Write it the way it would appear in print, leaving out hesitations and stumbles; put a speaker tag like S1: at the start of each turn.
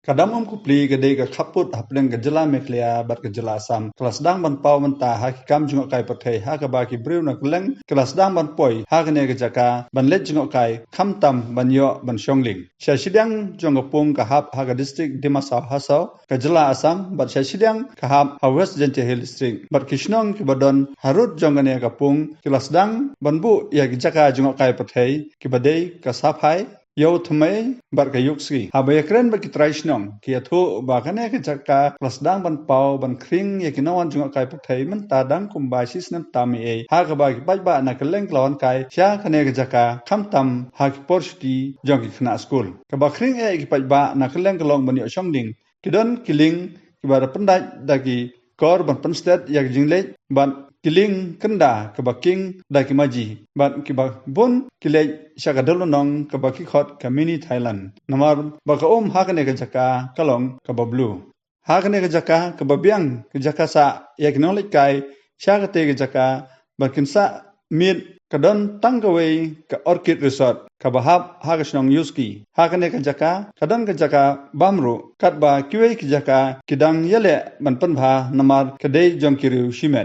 S1: Kadam kupli gede ke kaput hapdeng ke jela meklia bat ke jela asam. Kelas dang ban pau mentah haki kam jengok kai patei ha ke baki briu nak leng. Kelas dang ban poi ha ke ne ke jaka ban let jengok kai kam tam ban yo ban shongling. Syashidang jong pung ke hap ha ke distrik Dimasau Hasau ke jela asam bat syashidang ke hap ha West Gentil Hill District. Bat kishnong ke badon harut jong ne ke pung kelas dang ban bu ya ke jaka jengok kai patei ke badai ke sapai Yo thumai bar ka yukski habaya kren ba kitrai shnong ki athu ba kane ka jakka plasdang ban pau ban kring ye kinawan junga kai pathai man ta dang kumba sis nam tami e ha ka ba ki ba na keleng lawan kai sha kane ka jakka kham tam ha ki porski jong ki khna school ka ba kring e ki ba na keleng long ban yo shongding kidon kiling ki ba pendai dagi kor ban penstet yak jingle ban kiling kenda ke baking da ki maji ban ki ba bun kile shagadol nong ke baki khot ke mini Thailand namar ba ka hakane ke jaka kalong ke bablu hakane ke jaka ke babiang ke jaka sa yak nolik kai shagate ke jaka bakin sa mit kadon tanggawe ke orchid resort ka bahab hagasnong yuski hakane ke jaka kadon ke jaka bamru kat ba kiwe ke jaka kidang yele ban panbha namar kedai jong kiriu shimet